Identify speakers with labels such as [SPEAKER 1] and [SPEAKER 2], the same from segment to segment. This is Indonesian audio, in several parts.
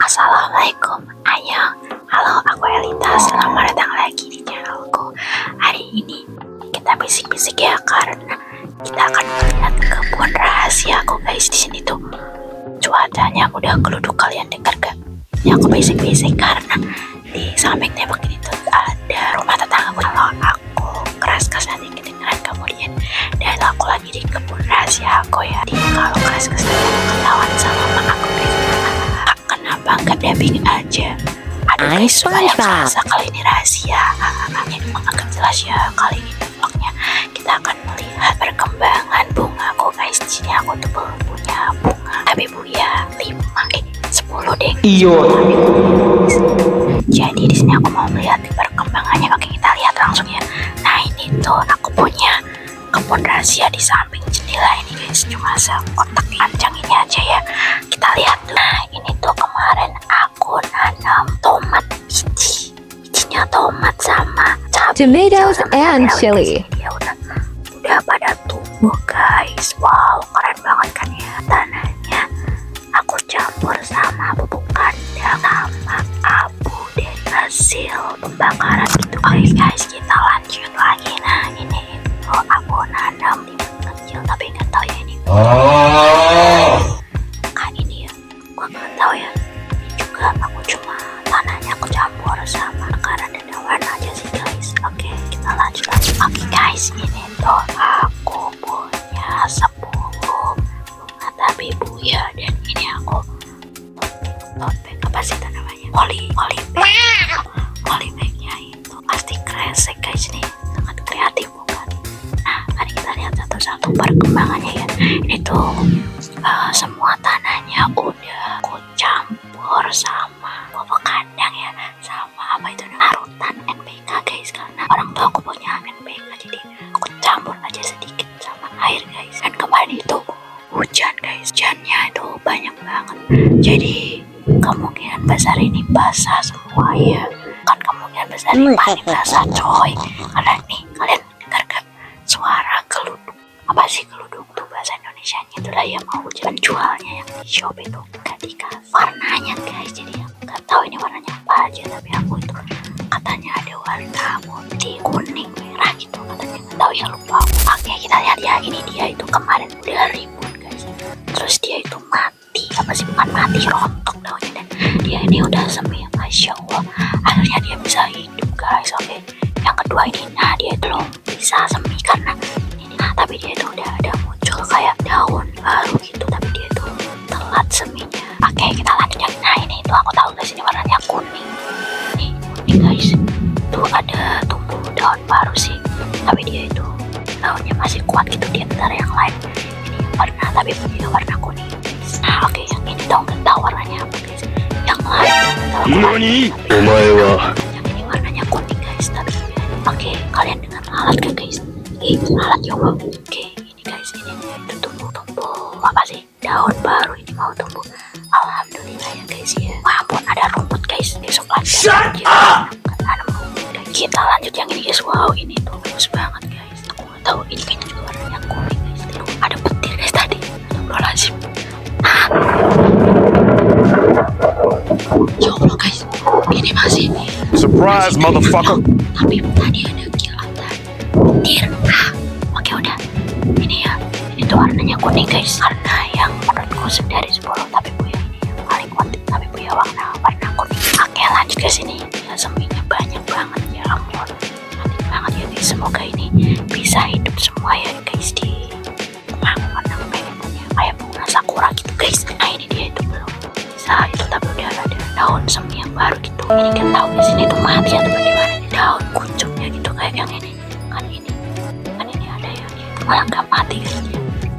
[SPEAKER 1] Assalamualaikum, Ayang. Halo, aku Elita. Selamat datang lagi di channelku. Hari ini kita bisik-bisik ya, karena kita akan melihat kebun rahasia aku, guys. Di sini tuh cuacanya udah geluduk, kalian dengar gak? Ya aku bisik-bisik karena di samping tembok ini tuh ada rumah tetangga. Kalau aku keras-keras nanti kedengeran kemudian, dan aku lagi di kebun rahasia aku ya. Jadi kalau keras-keras nanti ketahuan sama mama aku, guys. Kenapa nggak damping aja? Aduh guys, banyak rasa kali ini rahasia. Ini memang agak jelas ya. Kali ini vlognya kita akan melihat perkembangan bungaku, guys. Di sini aku tuh punya bunga Habibuya 10 deh. Iyo. Jadi di sini aku mau melihat perkembangannya. Oke, kita lihat langsung ya. Nah ini tuh aku punya kebun rahasia di samping jendela ini, guys. Cuma sekotak panjang ini aja ya. Kita lihat tuh. Nah ini tuh kemarin aku nanam tomat bijinya tomat sama cabai,
[SPEAKER 2] tomatoes and chili.
[SPEAKER 1] Ya udah pada tumbuh, guys. Wow, keren banget kan ya. Tanahnya aku campur sama pupuk kandang sama abu dan hasil pembakaran gitu. Oke guys, kita lanjut lagi. Nah ini itu aku nanam di kecil tapi nggak tahu ya ini kan ini ya, gua nggak tahu ya. Ini juga aku cuma tanahnya aku campur sama akaran dan daun aja sih, guys. Oke, kita lanjut lagi. Oke guys, ini tuh aku punya 10 bunga Habibuya dan ini aku tote apa sih itu namanya, polybagnya itu pasti kresek, guys. Nih sangat kreatif bukan? Nah mari kita lihat satu-satu perkembangannya ya. Ini tuh semua tanahnya udah aku campur sama pupuk kandang ya, sama apa itu larutan NPK, guys. Karena orang tua aku punya NPK, jadi aku campur aja sedikit sama air, guys. Dan kemarin itu hujan, guys. Hujannya itu banyak banget, jadi kemungkinan besar ini basah semua ya. Kan kemungkinan besar ini pasti basah, coy. Karena nih kalian dengar gak suara geluduk? Apa sih geluduk tuh bahasa Indonesianya? Itulah ya, mau penjualnya yang di shop itu gak dikasih warnanya, guys. Jadi aku gak tahu ini warnanya apa aja, tapi aku itu katanya ada warna putih, kuning, merah gitu katanya. Gak tahu ya, lupa. Oke, kita lihat ya. Ini dia itu kemarin udah ribut, guys. Terus dia itu mati, apa sih, bukan mati, rontok daunnya. Dan dia ini udah semi, masya Allah. Akhirnya dia bisa hidup, guys. Oke, yang kedua ini, nah dia belum bisa semi karena ini, nah tapi dia itu udah ada muncul kayak daun baru gitu, tapi dia itu telat seminya. Oke, kita lanjut ya. Nah ini itu aku tahu, guys, ini warnanya kuning. Nih kuning, guys. Tuh ada tumbuh daun baru sih, tapi dia itu daunnya masih kuat gitu di antara yang lain. Ini warna tapi punya warna kuning, guys. Nah oke, yang ini tahu nggak tahu warnanya apa, guys. Yang lain tahu yang ini warnanya kuning, guys. Tapi oke, kalian dengan alat gak, guys? Alat coba. Oke, ini guys, ini itu tumbuh apa sih, daun baru ini mau tumbuh. Alhamdulillah ya, guys ya. Wah ampun, ada rumput, guys. Besok lanjut ada rumput, guys. Kita lanjut yang ini, guys. Wow, ini tuh bagus banget, guys. Aku nggak tahu ini kayaknya juga warnanya kuning, guys. Tuh, ada petir, guys, tadi. Astagfirullahaladzim. Ya Allah, guys, ini masih
[SPEAKER 3] surprise, motherfucker.
[SPEAKER 1] Tapi tadi ada kilatan petir. Oke udah, ini ya, ini tuh warnanya kuning, guys. Karena yang menurutku dari 10 tapi punya ini yang paling kuat, tapi punya warna kuning. Oke, lanjut ke sini. Ya seminya banyak banget ya, ampun. Cantik banget ya, guys. Semoga ini bisa hidup semua ya, guys. Di rumah aku kan aku pengen punya kayak bunga sakura gitu, guys. Nah ini dia itu belum bisa itu, tapi udah ada daun semi yang baru gitu. Ini kan tahu di sini tuh mati atau bagaimana, daun kuncup ya gitu kayak yang ini. Kan ini ada yang itu malah nggak mati, guys.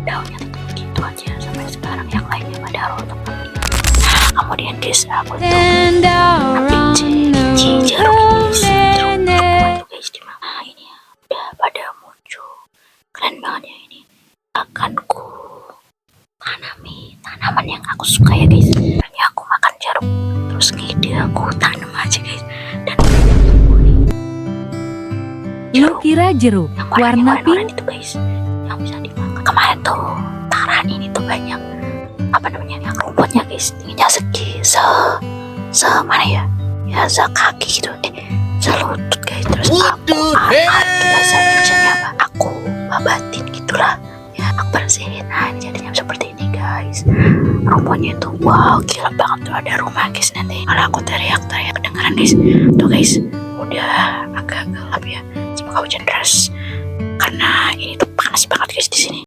[SPEAKER 1] Daunnya tetap gitu aja sampai sekarang, yang lainnya pada rontok. Nah kemudian guys, aku tuh biji jeruk itu, guys. Nah ini ya udah pada muncul, keren banget ya. Ini akan ku tanami tanaman yang aku suka ya, guys. Ini aku makan jeruk, terus ngide aku tanam aja, guys. Dan
[SPEAKER 2] Lu kira jeruk
[SPEAKER 1] yang
[SPEAKER 2] warna
[SPEAKER 1] pink
[SPEAKER 2] pink?
[SPEAKER 1] itu, guys, yang bisa dimakan. Kemarin tuh taran ini tuh banyak apa namanya, yang rumputnya, guys. Tingginya semana ya sekaki gitu, selutut guys. Terus aku bahasa Indonesia apa, aku babatin gitulah ya, aku bersihin. Nah ini jadinya seperti ini guys. Rumahnya itu wow gila banget tuh, ada rumah guys. Nanti kalau aku teriak-teriak kedengeran guys tuh guys, udah agak gelap ya, semoga hujan deras karena ini tuh panas banget guys di sini.